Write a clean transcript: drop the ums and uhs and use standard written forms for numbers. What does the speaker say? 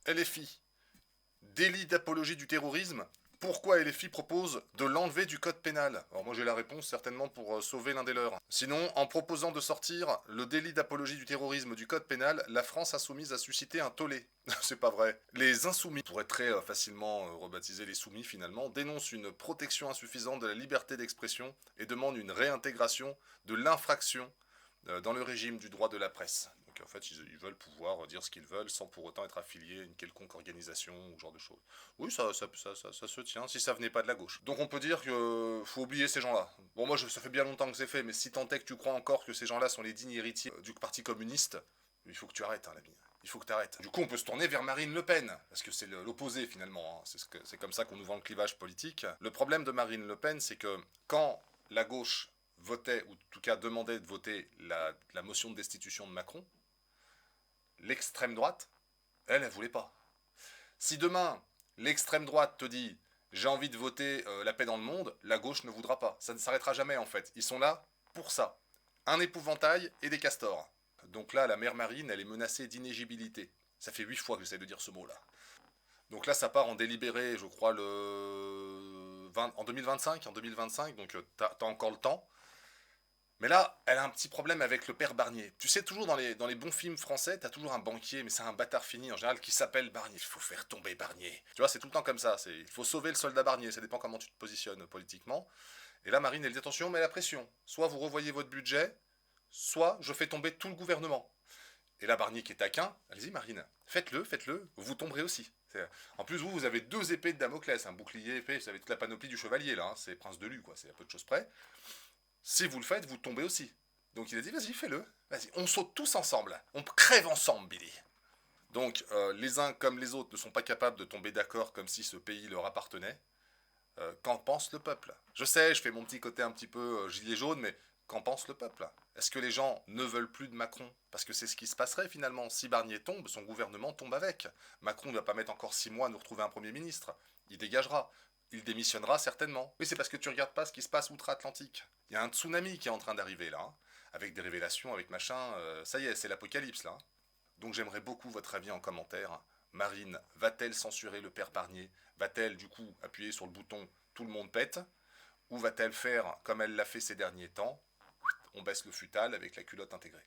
LFI, délit d'apologie du terrorisme. Pourquoi LFI propose de l'enlever du code pénal? Alors moi j'ai la réponse certainement pour sauver l'un des leurs. Sinon, en proposant de sortir le délit d'apologie du terrorisme du code pénal, la France insoumise a suscité un tollé. C'est pas vrai. Les insoumis, on pourrait très facilement rebaptiser les soumis finalement, dénoncent une protection insuffisante de la liberté d'expression et demandent une réintégration de l'infraction dans le régime du droit de la presse. Donc en fait, ils veulent pouvoir dire ce qu'ils veulent sans pour autant être affiliés à une quelconque organisation ou ce genre de choses. Oui, ça se tient, si ça venait pas de la gauche. Donc on peut dire qu'il faut oublier ces gens-là. Bon, moi, ça fait bien longtemps que c'est fait, mais si tant est que tu crois encore que ces gens-là sont les dignes héritiers du Parti communiste, il faut que tu arrêtes, hein, l'ami. Il faut que tu arrêtes. Du coup, on peut se tourner vers Marine Le Pen, parce que c'est l'opposé finalement. Hein. C'est comme ça qu'on nous vend le clivage politique. Le problème de Marine Le Pen, c'est que quand la gauche votait, ou en tout cas demandait de voter la motion de destitution de Macron, l'extrême droite, elle voulait pas. Si demain, l'extrême droite te dit j'ai envie de voter la paix dans le monde, la gauche ne voudra pas. Ça ne s'arrêtera jamais en fait. Ils sont là pour ça. Un épouvantail et des castors. Donc là, la mère Marine, elle est menacée d'inéligibilité. Ça fait 8 fois que j'essaie de dire ce mot-là. Donc là, ça part en délibéré, je crois, en 2025. En 2025, donc t'as encore le temps. Mais là, elle a un petit problème avec le père Barnier. Tu sais, toujours dans les bons films français, t'as toujours un banquier, mais c'est un bâtard fini en général, qui s'appelle Barnier. Il faut faire tomber Barnier. Tu vois, c'est tout le temps comme ça. Il faut sauver le soldat Barnier. Ça dépend comment tu te positionnes politiquement. Et là, Marine, elle dit attention, mais la pression. Soit vous revoyez votre budget, soit je fais tomber tout le gouvernement. Et là, Barnier qui est taquin, allez-y Marine, faites-le, vous tomberez aussi. En plus, vous avez deux épées de Damoclès, un bouclier épée, vous avez toute la panoplie du chevalier là, hein, c'est Prince de Lu, quoi, c'est à peu de choses près. Si vous le faites, vous tombez aussi. Donc il a dit vas-y, fais-le, vas-y, on saute tous ensemble, on crève ensemble, Billy. Donc les uns comme les autres ne sont pas capables de tomber d'accord comme si ce pays leur appartenait. Qu'en pense le peuple? Je sais, je fais mon petit côté un petit peu gilet jaune, mais qu'en pense le peuple? Est-ce que les gens ne veulent plus de Macron? Parce que c'est ce qui se passerait finalement. Si Barnier tombe, son gouvernement tombe avec. Macron ne va pas mettre encore 6 mois à nous retrouver un Premier ministre. Il dégagera. Il démissionnera certainement. Oui, c'est parce que tu regardes pas ce qui se passe outre-Atlantique. Il y a un tsunami qui est en train d'arriver là, hein, avec des révélations, avec machin. Ça y est, c'est l'apocalypse là. Donc j'aimerais beaucoup votre avis en commentaire. Marine va-t-elle censurer le père Barnier? Va-t-elle du coup appuyer sur le bouton tout le monde pète? Ou va-t-elle faire comme elle l'a fait ces derniers temps? On baisse le futal avec la culotte intégrée.